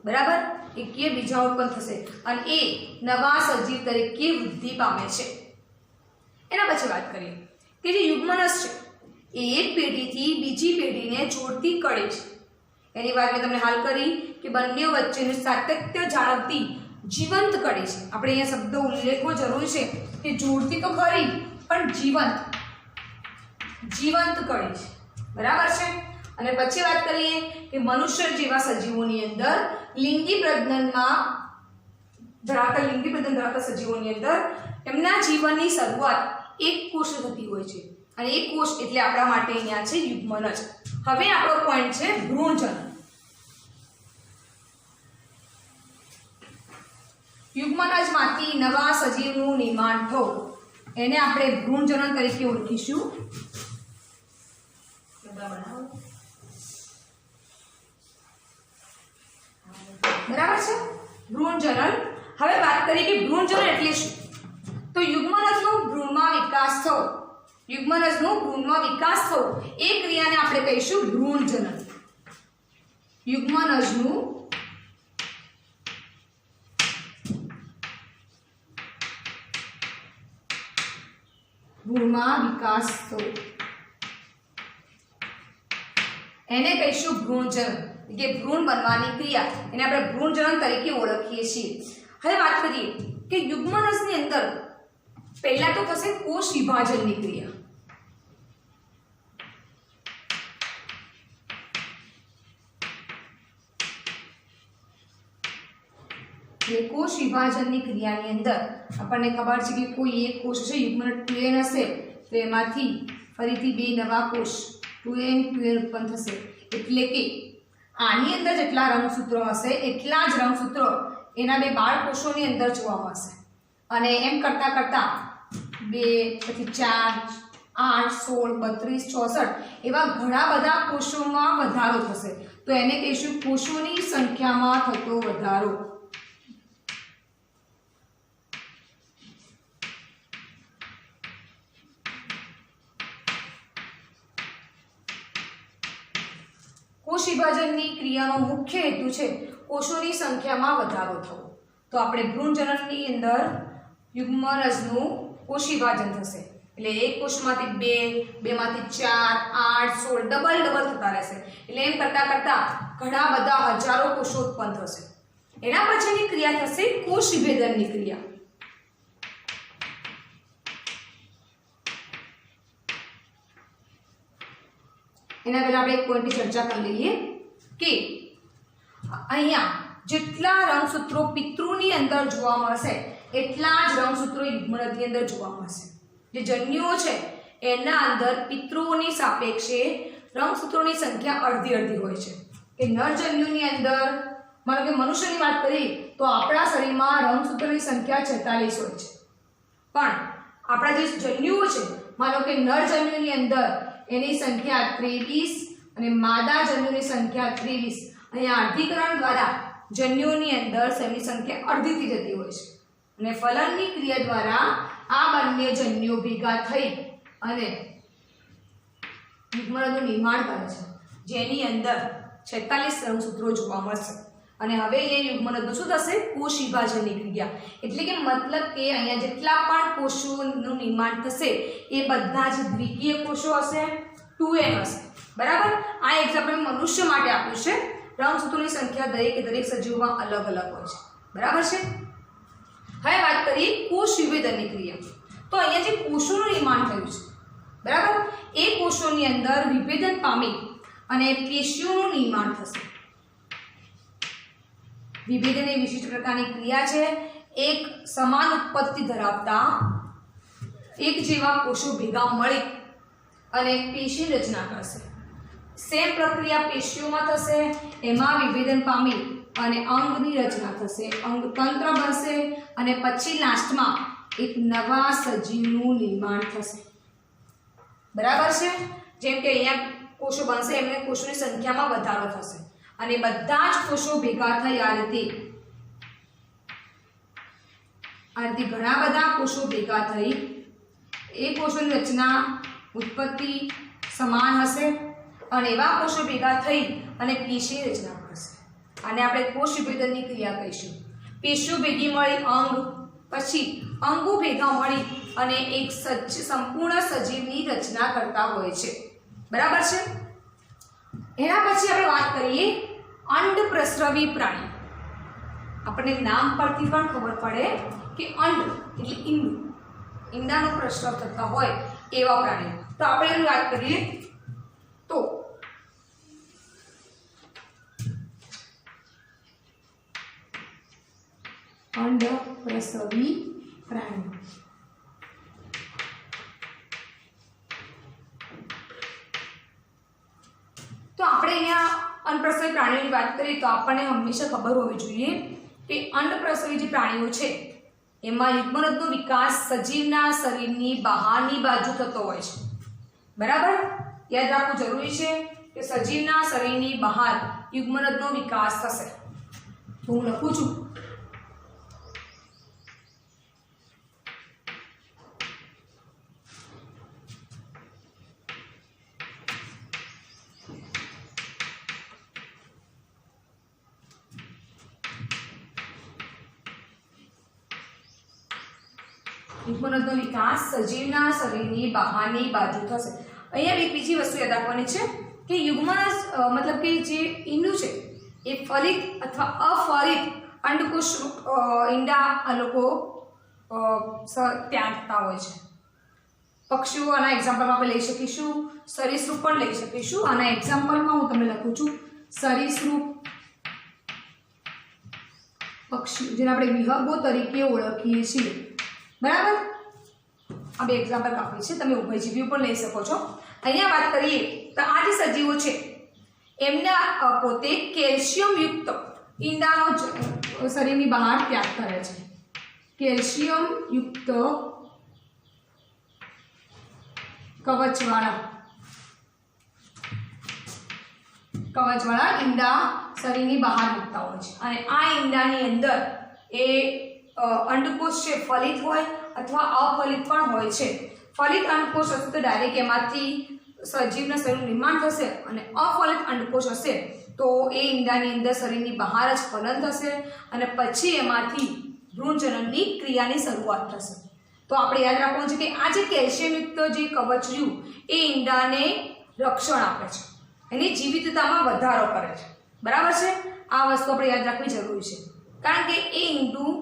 બરાબર। એકકીય બીજા ઉત્પન્ન થશે અને એ નવા સજીવ તરીકે વૃદ્ધિ પામે છે। એના પછી વાત કરીએ કે જે યુગ્મનજ છે એ એક પેઢીથી બીજી પેઢીને જોડતી કડી છે। એની વાત મેં તમને હાલ કરી કે બંને વચ્ચેનું સાતત્ય જાળવતી જીવંત કડી છે। આપણે અહીંયા શબ્દો ઉલ્લેખવો જરૂરી છે કે જોડતી તો ખરી પણ જીવંત કડી છે, બરાબર છે। અને પછી વાત કરીએ કે મનુષ્ય જેવા સજીવોની અંદર લિંગી પ્રજનન ધરાવતા સજીવોની અંદર એમના જીવનની શરૂઆત એક કોષ થતી હોય છે અને એક કોષ એટલે આપણા માટે અહીંયા છે યુગ્મનજ। હવે આપણો પોઈન્ટ છે ભ્રૂણજનન। યુગ્મનજમાંથી નવા સજીવનું નિર્માણ થવું એને આપણે ભ્રૂણજનન તરીકે ઓળખીશું, બરાબર છે ભ્રૂણજનન। હવે વાત કરીએ કે ભ્રૂણજનન એટલે શું? તો યુગ્મનજનો ભ્રૂણમાં વિકાસ થવો એ ક્રિયાને આપણે કહીશું ભ્રૂણજનન। યુગ્મનજનું ભ્રૂણમાં વિકાસ થવો એને કહીશું ભ્રૂણજનન, કે ભ્રૂણ બનવાની ક્રિયા એને આપણે ભ્રૂણજનન તરીકે ઓળખીએ છીએ। હવે વાત કરીએ કે યુગ્મનજની અંદર પહેલા તો થશે કોષ વિભાજનની ક્રિયા। કોષ વિભાજનની ક્રિયાની અંદર આપણને ખબર છે કે કોઈ એક કોષ છે યુગ્મનજ 2n હશે તો એમાંથી ફરીથી બે નવા કોષ 2n ઉત્પન્ન થશે, એટલે કે આની અંદર જેટલા રંગસૂત્રો હશે એટલા જ રંગસૂત્રો એના બે બાળકોષોની અંદર જોવા મળશે અને એમ કરતાં કરતાં 2 પછી 4 8 16 32 64 એવા ઘણા બધા કોષોમાં વધારો થશે। તો એને કહીશું કોષોની સંખ્યામાં થતો વધારો। કોષ વિભાજનની ક્રિયાનો મુખ્ય હેતુ છે કોષોની સંખ્યામાં વધારો થવો। તો આપણે ભ્રૂણજનનની અંદર યુગ્મનજનું કોષ વિભાજન થશે એટલે એક કોષમાંથી 2, 2 માંથી 4, 8, 16 ડબલ થતા રહેશે. એટલે એમ કરતા કરતા ઘણા બધા હજારો કોષો ઉત્પન્ન થશે. એના પછીની ક્રિયા થશે કોષ વિભેદનની ક્રિયા. એના પહેલા આપણે એક પોઈન્ટની ચર્ચા કરી લઈએ કે અહીંયા જેટલા રંગસૂત્રો પિતૃની અંદર જોવા મળશે એટલા જ રંગસૂત્રો યુગ્મનદની અંદર જોવા મળશે. જે જન્યુઓ છે એના અંદર પિતૃઓની સાપેક્ષે રંગસૂત્રોની સંખ્યા અડધી હોય છે. કે નરજન્યુની અંદર માનો કે મનુષ્યની વાત કરી તો આપણા શરીરમાં રંગસૂત્રોની સંખ્યા 46 હોય છે. પણ આપણા જે જન્યુઓ છે માનો કે નરજન્યુની અંદર એની સંખ્યા 23 અને માદા જન્યુની સંખ્યા 23. અહીંયા અર્ધીકરણ દ્વારા જન્યુઓની અંદર સેલની સંખ્યા અડધી થઈ જતી હોય છે અને ફલનની ક્રિયા દ્વારા આ બંને જન્યુઓ ભેગા થઈ અને યુગ્મનદનું નિર્માણ કરે છે, જેની અંદર 46 રંગસૂત્રો જોવા મળશે. અને હવે એ યુગ્મનદનું શું થશે? કોષ વિભાજનની ક્રિયા. એટલે કે મતલબ કે અહીંયા જેટલા પણ કોષોનું નિર્માણ થશે એ બધા જ દ્વિકીય કોષો હશે, 2n હશે. બરાબર? આ એક્ઝામ્પલ મનુષ્ય માટે આપ્યું છે. રંગસૂત્રોની સંખ્યા દરેક સજીવોમાં અલગ હોય છે. બરાબર છે? હવે વાત કરીએ કોષ વિભેદનની ક્રિયા. તો અહીંયા જે કોષોનું નિર્માણ થયું છે, બરાબર, એ કોષોની અંદર વિભેદન પામી અને પેશીઓનું નિર્માણ થશે. વિભેદન એ વિશિષ્ટ પ્રકારની ક્રિયા છે. એક સમાન ઉત્પત્તિ ધરાવતા એક જેવા કોષો ભેગા મળી અને પેશી રચના કરશે. સેમ પ્રક્રિયા પેશીઓમાં થશે. એમાં વિભેદન પામી અને અંગની રચના થશે, અંગતંત્ર બનશે અને પછી લાસ્ટમાં એક નવા સજીવનું નિર્માણ થશે. બરાબર છે? જેમ કે અહીંયા કોષો બનશે એમને કોષોની સંખ્યામાં વધારો થશે અને બધા જ કોષો ભેગા થઈ આ રીતે ઘણા બધા કોષો ભેગા થઈ એ કોષોની રચના ઉત્પત્તિ સમાન હશે અને એવા કોષો ભેગા થઈ અને પેશી રચના કરશે. આને આપણે કોષ વિભેદનની ક્રિયા કહીશું. પેશીઓ ભેગી મળી અંગ, પછી અંગો ભેગા મળી અને એક સંપૂર્ણ સજીવની રચના કરતા હોય છે. બરાબર છે? એના પછી આપણે વાત કરીએ અંડપ્રસ્રવી પ્રાણી. આપણને નામ પરથી પણ ખબર પડે કે અંડ એટલે ઈંડું, ઈંડાનો પ્રસ્રાવ થતા હોય એવા પ્રાણીઓ. તો આપણે એની વાત કરીએ તો અંડપ્રસ્રવી પ્રાણી. તો આપણે અહીંયા અંડપ્રસ્રવી પ્રાણીઓની વાત કરીએ તો આપણને હંમેશા ખબર હોવી જોઈએ કે અંડપ્રસ્રવી જે પ્રાણીઓ છે એમાં યુગ્મનદનો વિકાસ સજીવના શરીરની બહારની બાજુ થતો હોય છે. બરાબર? યાદ રાખવું જરૂરી છે કે સજીવના શરીરની બહાર યુગ્મનદનો વિકાસ થશે. તો હું લખું છું યુગ્મનદનો વિકાસ સજીવના શરીરની બહારની બાજુ થશે. અહીંયા એક બીજી વસ્તુ યાદ રાખવાની છે કે યુગ્મનદ મતલબ કે જે ઈંડું છે એ ફલિત અથવા અફલિત અંડકોષ ઈંડા આ લોકો ત્યાગ થતા હોય છે. પક્ષીઓ આના એક્ઝામ્પલમાં આપણે લઈ શકીશું, સરીસૃપ પણ લઈ શકીશું. આના એક્ઝામ્પલમાં હું તમને લખું છું સરીસૃપ પક્ષી, જેને આપણે વિહંગો તરીકે ઓળખીએ છીએ. બરાબર? આ બે એક્ઝામ્પલ આપી છે, તમે ઉભયજીવીઓ પણ લઈ શકો છો. અહીંયા વાત કરીએ તો આ જે સજીવો છે એમના પોતે કેલ્શિયમ યુક્ત ઈંડાનો શરીરની બહાર ત્યાગ કરે છે. કેલ્શિયમ યુક્ત કવચવાળા ઈંડા શરીરની બહાર મૂકતા હોય છે અને આ ઈંડાની અંદર એ અંડકોષ છે ફલિત હોય અથવા અફલિત પણ હોય છે. ફલિત અંડકોષ હશે તો ડાયરેક્ટ એમાંથી સજીવના શરીરનું નિર્માણ થશે અને અફલિત અંડકોષ હશે તો એ ઈંડાની અંદર શરીરની બહાર જ ફલન થશે અને પછી એમાંથી ભ્રૂણજનનની ક્રિયાની શરૂઆત થશે. તો આપણે યાદ રાખવાનું છે કે આ જે કેલ્શિયમયુક્ત જે કવચ રહ્યું એ ઈંડાને રક્ષણ આપે છે, એની જીવિતતામાં વધારો કરે છે, બરાબર છે। આ વસ્તુ આપણે યાદ રાખવી જરૂરી છે, કારણ કે એ ઈંડું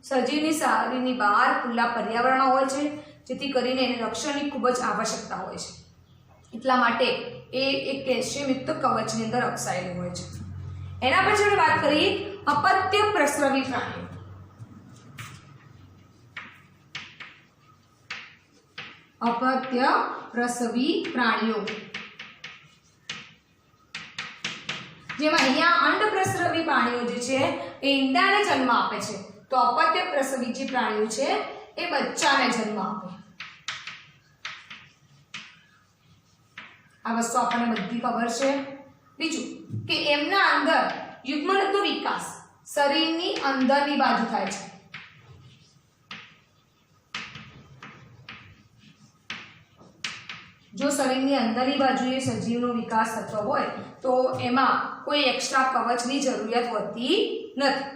સજીવની શરીરની બહાર ખુલ્લા પર્યાવરણમાં હોય છે, જેથી કરીને એને રક્ષણની ખૂબ જ આવશ્યકતા હોય છે, એટલા માટે એ એક કેલ્શિયમયુક્ત કવચની અંદર રક્ષાયેલું હોય છે। એના પછી આપણે વાત કરીએ અપત્ય પ્રસ્રવી પ્રાણીઓ। અપત્ય પ્રસવી પ્રાણીઓ જેમાં અહીંયા અંડ પ્રસ્રવી પ્રાણીઓ જે છે એ ઈંડાને જન્મ આપે છે, તો અપત્ય પ્રસવી જે પ્રાણીઓ છે એ બચ્ચાને જન્મ આપે। આ વસ્તુ આપણને બધી ખબર છે। બીજું કે એમના અંદર યુગ્મનદનો વિકાસ શરીરની અંદરની બાજુ થાય છે, જો શરીરની અંદરની બાજુએ સજીવનો વિકાસ થતો હોય તો એમાં કોઈ એક્સ્ટ્રા કવચની જરૂરિયાત હોતી નથી।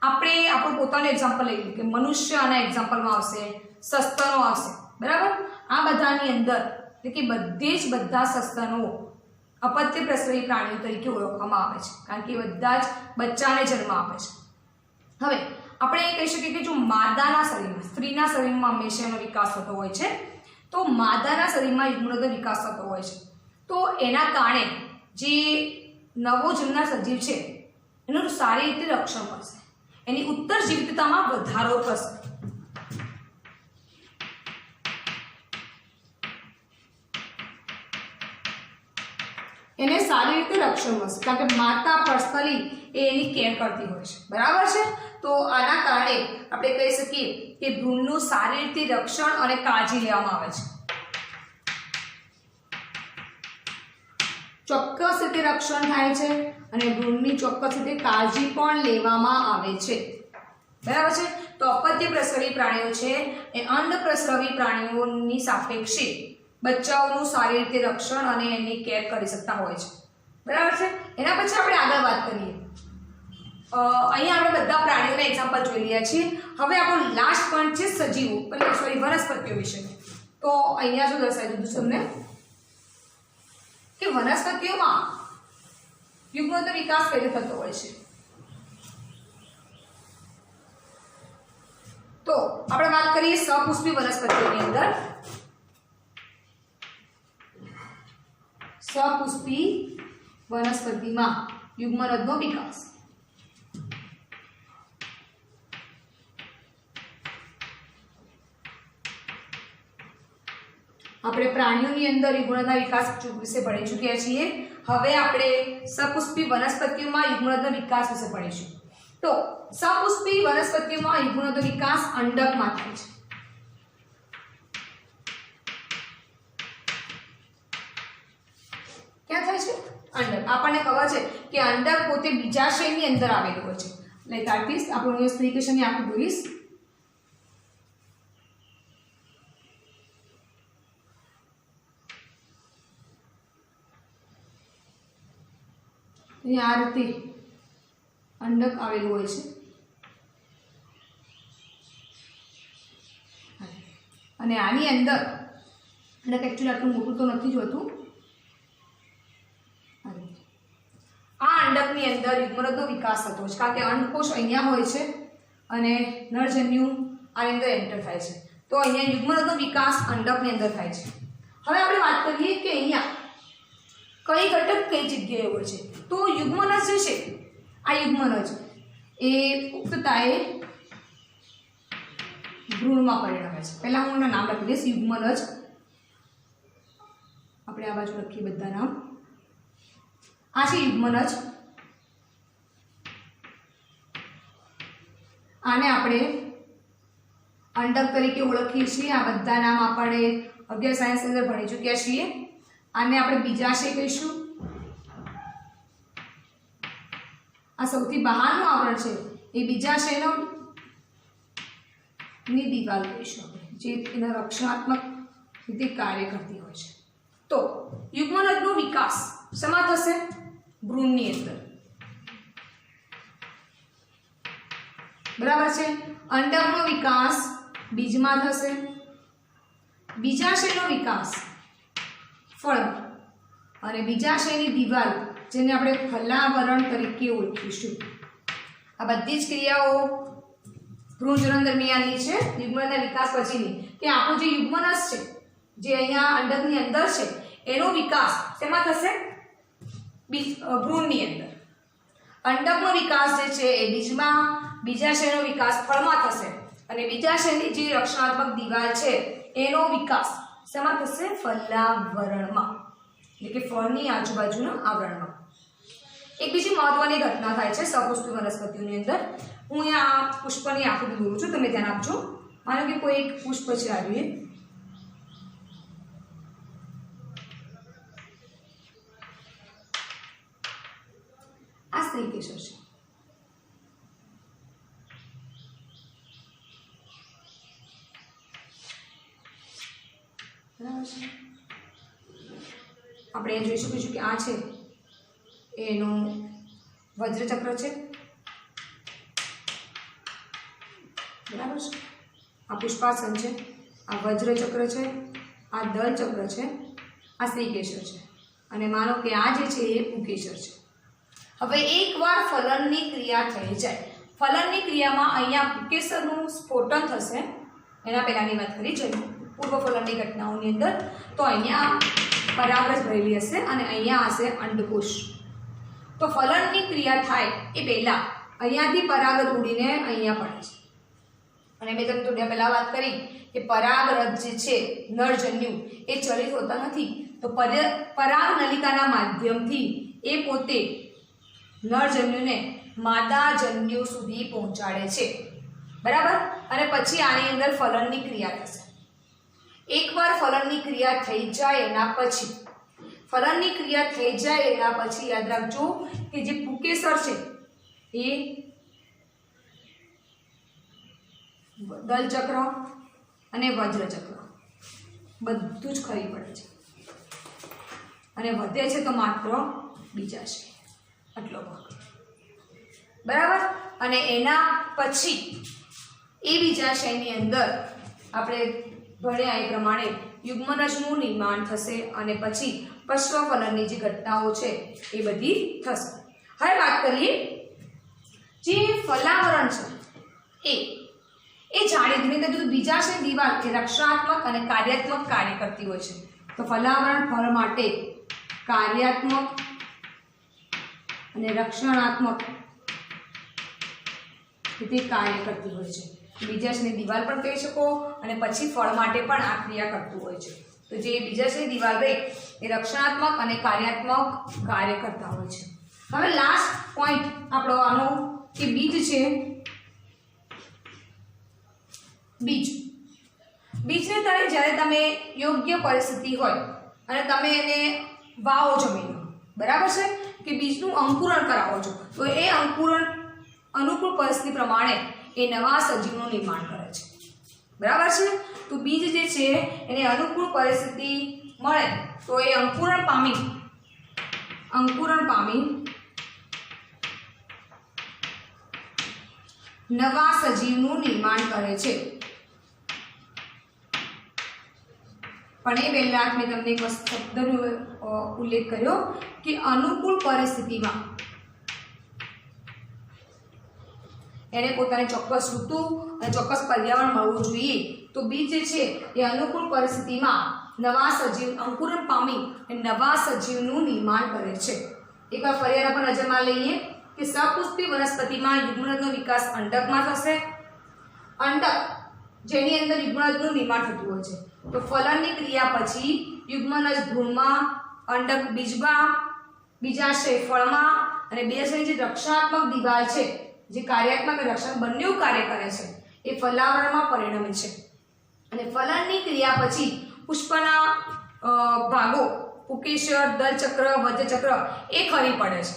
આપણે આપણું પોતાનું એક્ઝામ્પલ લઈ લઈએ કે મનુષ્ય આના એક્ઝામ્પલમાં આવશે, સસ્તનો આવશે, બરાબર। આ બધાની અંદર એટલે કે બધા સસ્તનો અપત્ય પ્રસવી પ્રાણીઓ તરીકે ઓળખવામાં આવે છે, કારણ કે બધા જ બચ્ચાને જન્મ આપે છે। હવે આપણે એ કહી શકીએ કે જો માદાના શરીરમાં, સ્ત્રીના શરીરમાં હંમેશા એનો વિકાસ થતો હોય છે, તો માદાના શરીરમાં યુગ્મનદનો વિકાસ થતો હોય છે, તો એના કારણે જે નવો જન્મનાર સજીવ છે એનું સારી રીતે રક્ષણ મળશે, એની ઉત્તર જીવિતતામાં વધારો થશે। એને સારી રીતે રક્ષણ મળશે, કારણ કે માતા પર્સનલી એની કેર કરતી હોય છે, બરાબર છે। તો આના કારણે આપણે કહી શકીએ કે ભ્રૂણનું સારી રીતે રક્ષણ અને કાળજી લેવામાં આવે છે, ચોક્કસ રીતે રક્ષણ થાય છે અને ભ્રૂણની ચોક્કસ રીતે કાળજી પણ લેવામાં આવે છે, બરાબર છે। તો અપત્ય પ્રસવી પ્રાણીઓ છે એ અંડ પ્રસવી પ્રાણીઓની સાપેક્ષે બચ્ચાઓનું સારી રીતે રક્ષણ અને એની કેર કરી શકતા હોય છે, બરાબર છે। એના પછી આપણે આગળ વાત કરીએ, અહીંયા આપણે બધા પ્રાણીઓના એક્ઝામ્પલ જોઈ રહ્યા છીએ। હવે આપણો લાસ્ટ પોઈન્ટ છે સજીવો, સોરી વનસ્પતિઓ વિશે। તો અહીંયા શું દર્શાવી દીધું તમને કે વનસ્પતિઓમાં યુગ્મનદનો વિકાસ કઈ રીતે થતો હોય છે। તો આપણે વાત કરીએ સપુષ્પી વનસ્પતિઓની અંદર। સપુષ્પી વનસ્પતિમાં યુગ્મનદનો વિકાસ, આપણે પ્રાણીઓની અંદર યુગ્મનદના વિકાસ વિશે ભણી ચૂક્યા છીએ। હવે આપણે સપુષ્પી વનસ્પતિઓમાં યુગ્મનદનો વિકાસ વિશે ભણીશું। તો સપુષ્પી વનસ્પતિઓમાં યુગ્મનદનો વિકાસ અંડકમાં થાય છે, ક્યાં થાય છે? અંડક। આપણને ખબર છે કે અંડક પોતે બીજાશયની અંદર આવેલું હોય છે, લાઈક આર્ટિસ્ટ આપણે સ્પેસિફિકેશનની આખું દોરીશ। આ રીતે અંડક આવેલું હોય છે અને આની અંદર અંડક એકચ્યુઅલી આટલું મોટું તો નથી જ હોતું। આ અંડકની અંદર યુગ્મનદનો વિકાસ થતો હોય છે, કારણ કે અંડકોષ અહીંયા હોય છે અને નરજન્યુ આની અંદર એન્ટર થાય છે, તો અહીંયા યુગ્મનદનો વિકાસ અંડકની અંદર થાય છે। હવે આપણે વાત કરીએ કે અહીંયા કઈ ઘટક કઈ જગ્યાએ હોય છે। તો યુગ્મનજ જે છે, આ યુગ્મનજ એ પુખ્તતાએ ભ્રૂણમાં પરિણમે છે। પહેલા હું એના નામ લખી દઈશ, યુગ્મનજ। આપણે આ બાજુ લખીએ બધા નામ। આ છે યુગ્મનજ, આને આપણે અંડક તરીકે ઓળખીએ છીએ। આ બધા નામ આપણે 11 સાયન્સ અંદર ભણી ચૂક્યા છીએ। આને આપણે બીજાશય કહીશું। આ સૌથી બહારનું આવરણ છે એ બીજાશયનો ની દિવાલ કહીશું આપણે, જે એના રક્ષણાત્મક રીતે કાર્ય કરતી હોય છે। તો યુગ્મનદનો વિકાસ શેમાં થશે? ભ્રૂણની અંદર, બરાબર છે। અંડકનો વિકાસ બીજમાં થશે, બીજાશયનો વિકાસ ફળમાં, અને બીજાશયની દિવાલ જેને આપણે ફલાવરણ તરીકે ઓળખીશું. આ બધી જ ક્રિયાઓ ભ્રૂણજનન દરમિયાનની છે, યુગ્મનના વિકાસ પછીની. કે આપણું જે યુગ્મનસ છે જે અહીંયા અંડકની અંદર છે એનો વિકાસ શેમાં થશે? ભ્રૂણની અંદર. અંડકનો વિકાસ જે છે એ બીજમાં, બીજાશયનો વિકાસ ફળમાં થશે, અને બીજાશયની જે રક્ષણાત્મક દિવાલ છે એનો વિકાસ શેમાં થશે? ફલાવરણમાં, એટલે કે ફળની આજુબાજુના આવરણમાં. એક બીજી મહત્વની ઘટના થાય છે સપુષ્પી વનસ્પતિઓની અંદર. હું અહીંયા આ પુષ્પની આકૃતિ દોરું છું, તમે ધ્યાન આપજો. માનો કે કોઈ એક પુષ્પ છે, આવ્યું આ સ્ત્રી કેસર છે. બરાબર છે. આપણે એ જોઈ શકીશું કે આ છે એનું વજ્રચક્ર છે. બરાબર છે. આ પુષ્પાસન છે, આ વજ્રચક્ર છે, આ દલચક્ર છે, આ શ્રીકેસર છે, અને માનો કે આ જે છે એ પુકેસર છે. હવે એકવાર ફલનની ક્રિયા થઈ જાય, ફલનની ક્રિયામાં અહીંયા પુકેસરનું સ્ફોટન થશે. એના પહેલાંની વાત કરી છે પૂર્વ ફલનની ઘટનાઓની અંદર, તો અહીંયા પરાગરજ ભરેલી હશે અને અહીંયા હશે અંડકોશ. તો ફલનની ક્રિયા થાય એ પહેલાં અહીંયાથી પરાગરજ ઉડીને અહીંયા પડે છે. અને મેં તમને થોડી પહેલાં વાત કરી કે પરાગરજ જે છે નરજન્યુ એ ચલિત હોતા નથી. તો પરાગ નલિકાના માધ્યમથી એ પોતે નરજન્યુને માદાજન્યુ સુધી પહોંચાડે છે. બરાબર. અને પછી આની અંદર ફલનની ક્રિયા થશે. એકવાર ફલનની ક્રિયા થઈ જાય એના પછી, ફલનની ક્રિયા થઈ જાય એના પછી યાદ રાખજો કે જે પુકેસર છે એ દલચક્ર અને વજ્રચક્ર બધું જ ખરી પડે છે, અને વધે છે તો માત્ર બીજાશય, આટલો ભાગ. બરાબર. અને એના પછી એ બીજાશયની અંદર આપણે ભણ્યા એ પ્રમાણે યુગ્મનજનું નિર્માણ થશે, અને પછી પશ્વફલનની જે ઘટનાઓ છે એ બધી થશે. હવે વાત કરીએ જે ફલાવરણ છે એ જાણી ધીમે ધીમે બીજાશય દિવાલ એ રક્ષણાત્મક અને કાર્યાત્મક કાર્ય કરતી હોય છે. તો ફલાવરણ ફળ માટે કાર્યાત્મક અને રક્ષણાત્મક રીતે કાર્ય કરતી હોય છે. બીજાશયની દિવાલ પણ કહી શકો, અને પછી ફળ માટે પણ આ ક્રિયા કરતું હોય છે. તો જે બીજાશયની દિવાલ રહે એ રક્ષણાત્મક અને કાર્યાત્મક કાર્ય કરતા હોય છે. હવે લાસ્ટ પોઈન્ટ આપણો આનો કે બીજ છે. બીજને તળે જ્યારે તમે યોગ્ય પરિસ્થિતિ હોય અને તમે એને વાવો જમીનમાં, બરાબર છે, કે બીજનું અંકુરણ કરાવો છો, તો એ અંકુરણ અનુકૂળ પરિસ્થિતિ પ્રમાણે એ નવા સજીવનું નિર્માણ કરે છે. બરાબર છે. તો બીજ જે છે એને અનુકૂળ પરિસ્થિતિ મળે તો એ અંકુરણ પામી નવા સજીવનું નિર્માણ કરે છે. પણ એ પહેલાં મેં તમને એક શબ્દનો ઉલ્લેખ કર્યો કે અનુકૂળ પરિસ્થિતિમાં એને પોતાને ચોક્કસ ઋતુ અને ચોક્કસ પર્યાવરણ મળવું જોઈએ. તો બીજ જે છે એ અનુકૂળ પરિસ્થિતિમાં નવા સજીવ અંકુરણ પામી નવા સજીવનું નિર્માણ કરે છે. એકવાર ફરી એના પર નજર મારી લઈએ કે સપુષ્પી વનસ્પતિમાં યુગ્મનજનો વિકાસ અંડકમાં થશે. અંડક જેની અંદર યુગ્મનજનું નિર્માણ થતું હોય છે. તો ફલનની ક્રિયા પછી યુગ્મનજ ભ્રૂણમાં, અંડક બીજમાં, બીજાશય ફળમાં, અને બીજાશયની જે રક્ષણાત્મક દિવાલ છે જે કાર્યાત્મક અને રક્ષણ બંને કાર્ય કરે છે એ ફલાવરણમાં પરિણમે છે. અને ફલનની ક્રિયા પછી પુષ્પના ભાગો પુકેસર, દલચક્ર, વજ્રચક્ર એ ખરી પડે છે.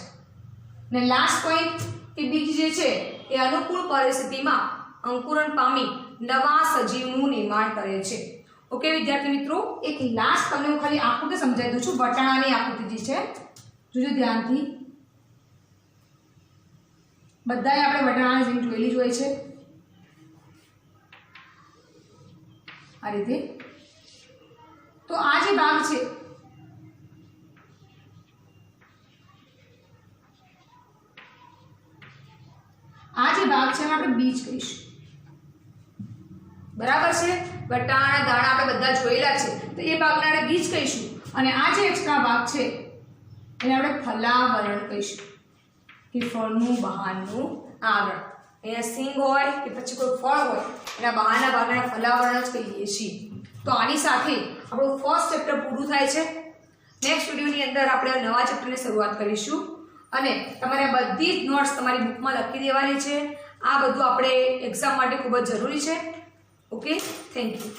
ને લાસ્ટ પોઈન્ટ કે બીજ જે છે એ અનુકૂળ પરિસ્થિતિમાં અંકુરણ પામી નવા સજીવનું નિર્માણ કરે છે. ઓકે વિદ્યાર્થી મિત્રો, એક લાસ્ટ તમને હું ખાલી આકૃતિ સમજાવી દઉં છું. વટાણાની આકૃતિ જે છે જોજો ધ્યાનથી. બધાએ આપણે વટાણાની જેમ જોયેલી જ હોય છે. આ રીતે. તો આ જે ભાગ છે આપણે બીજ કહીશું. બરાબર છે. વટાણા દાણા આપણે બધા જોયેલા છે તો એ ભાગને આપણે બીજ કહીશું અને આ જે એક્સ્ટ્રા ભાગ છે એને આપણે ફલાવરણ કહીશું કે ફળનું બહારનું આવરણ. અહીંયા સિંગ હોય કે પછી કોઈ ફળ હોય એના બહારના ભાગને ફલાવરણ જ કહીએ છીએ. તો આની સાથે આપણું ફર્સ્ટ ચેપ્ટર પૂરું થાય છે. નેક્સ્ટ વિડીયોની અંદર આપણે નવા ચેપ્ટરની શરૂઆત કરીશું અને તમારે બધી જ નોટ્સ તમારી બુકમાં લખી દેવાની છે. આ બધું આપણે એક્ઝામ માટે ખૂબ જ જરૂરી છે. Okay, thank you.